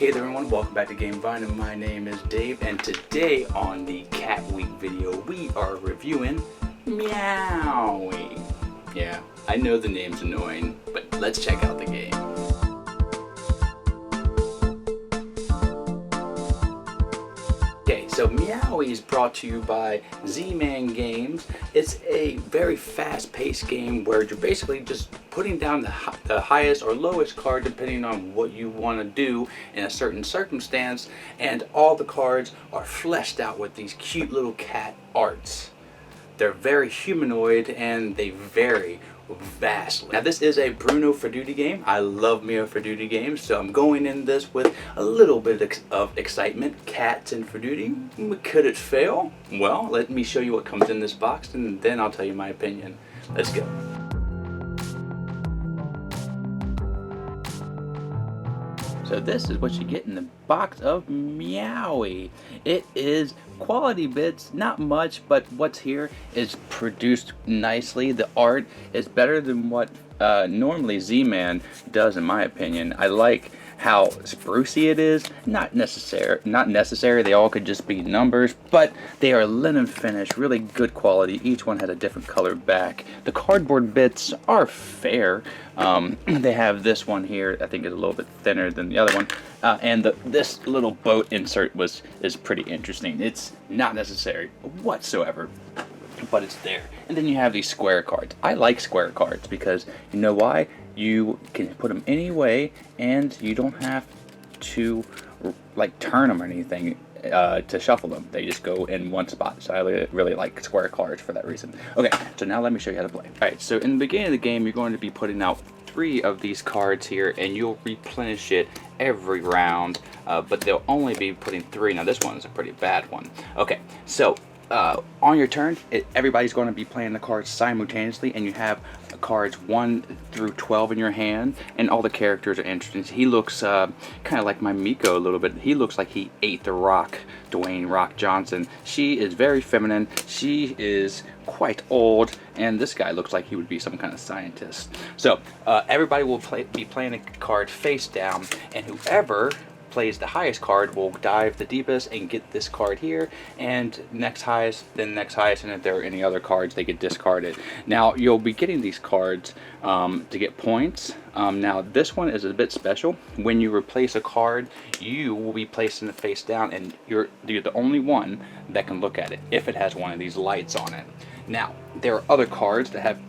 Hey there everyone, welcome back to Game Vine, and my name is Dave, and today on the Cat Week video we are reviewing Miaui. Yeah, I know the name's annoying, but let's check out the game. Okay, so Miaui is brought to you by Z-Man Games. It's a very fast-paced game where you're basically just putting down the highest or lowest card depending on what you want to do in a certain circumstance, and all the cards are fleshed out with these cute little cat arts. They're very humanoid and they vary vastly. Now this is a Bruno for Duty game. I love Mio for Duty games, so I'm going in this with a little bit of excitement. Cats in for Duty. Could it fail? Well, let me show you what comes in this box and then I'll tell you my opinion. Let's go. So this is what you get in the box of Miaui. It is quality bits, not much, but what's here is produced nicely. The art is better than what normally Z-Man does, in my opinion. I like how sprucey it is. Not necessary. They all could just be numbers, but they are linen finish, really good quality. Each one has a different color back. The cardboard bits are fair. They have this one here, I think is a little bit thinner than the other one, and this little boat insert is pretty interesting. It's not necessary whatsoever, but it's there. And then you have these square cards. I like square cards because you know why? You can put them any way and you don't have to like turn them or anything to shuffle them. They just go in one spot. So I really like square cards for that reason. Okay, so now let me show you how to play. Alright, so in the beginning of the game you're going to be putting out 3 of these cards here and you'll replenish it every round, but they'll only be putting 3. Now this one is a pretty bad one. Okay, so on your turn, everybody's going to be playing the cards simultaneously, and you have cards 1 through 12 in your hand, and all the characters are interesting. He looks kind of like my Miko a little bit. He looks like he ate the Rock, Dwayne "Rock" Johnson. She is very feminine. She is quite old, and this guy looks like he would be some kind of scientist. So everybody will be playing a card face down, and whoever plays the highest card will dive the deepest and get this card here, and next highest, then next highest, and if there are any other cards they get discarded. Now you'll be getting these cards to get points. Now this one is a bit special. When you replace a card, you will be placing it face down, and you're the only one that can look at it if it has one of these lights on it. Now there are other cards that have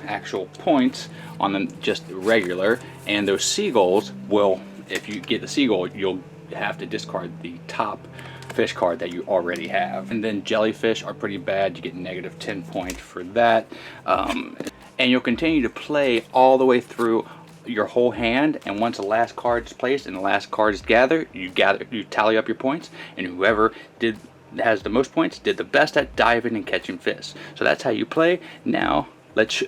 actual points on them, just regular, and those seagulls will, if you get the seagull, you'll have to discard the top fish card that you already have. And then jellyfish are pretty bad. You get negative 10 points for that. And you'll continue to play all the way through your whole hand, and once the last card is placed and the last card is gathered, you tally up your points, and whoever has the most points did the best at diving and catching fish. So that's how you play. Now let's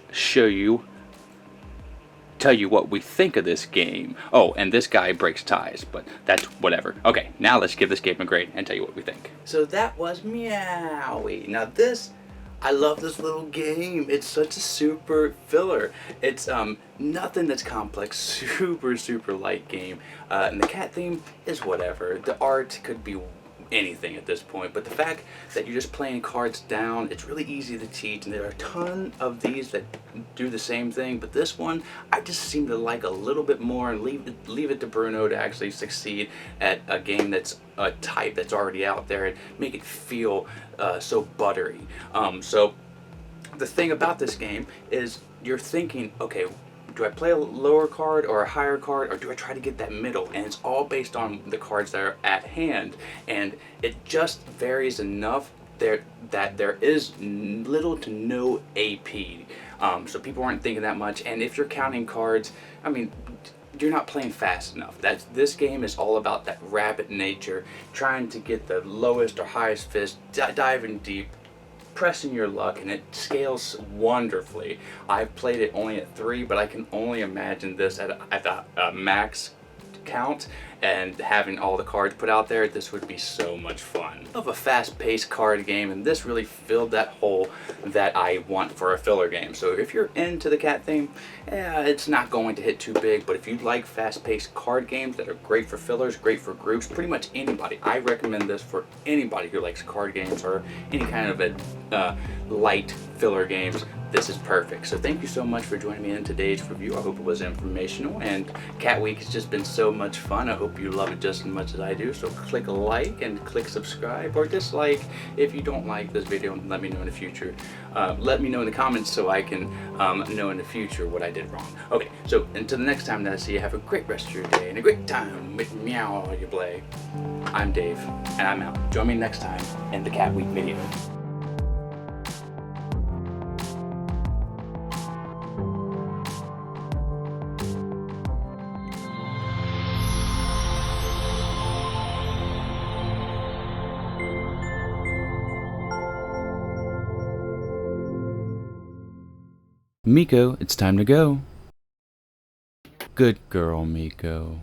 tell you what we think of this game. Oh, and this guy breaks ties, but that's whatever. Okay, now let's give this game a grade and tell you what we think. So that was Miaui. Now this, I love this little game. It's such a super filler. It's nothing that's complex, super light game. And the cat theme is whatever. The art could be anything at this point, but the fact that you're just playing cards down, it's really easy to teach, and there are a ton of these that do the same thing, but this one I just seem to like a little bit more, and leave it to Bruno to actually succeed at a game that's a type that's already out there and make it feel so buttery. So the thing about this game is you're thinking, okay, do I play a lower card or a higher card, or do I try to get that middle? And it's all based on the cards that are at hand, and it just varies enough that there is little to no AP. So people aren't thinking that much, and if you're counting cards, I mean, you're not playing fast enough. This game is all about that rapid nature, trying to get the lowest or highest fish, diving deep, pressing your luck, and it scales wonderfully. I've played it only at 3, but I can only imagine this at a max count and having all the cards put out there, this would be so much fun. Of a fast-paced card game, and this really filled that hole that I want for a filler game. So if you're into the cat theme, it's not going to hit too big, but if you like fast-paced card games that are great for fillers, great for groups, pretty much anybody, I recommend this for anybody who likes card games or any kind of a light filler games. This is perfect. So thank you so much for joining me in today's review. I hope it was informational, and Cat Week has just been so much fun. I hope you love it just as much as I do. So click like and click subscribe or dislike if you don't like this video, and let me know in the future. Let me know in the comments so I can know in the future what I did wrong. Okay, so until the next time that I see you, have a great rest of your day and a great time with Miaui play. I'm Dave, and I'm out. Join me next time in the Cat Week video. Miko, it's time to go. Good girl, Miko.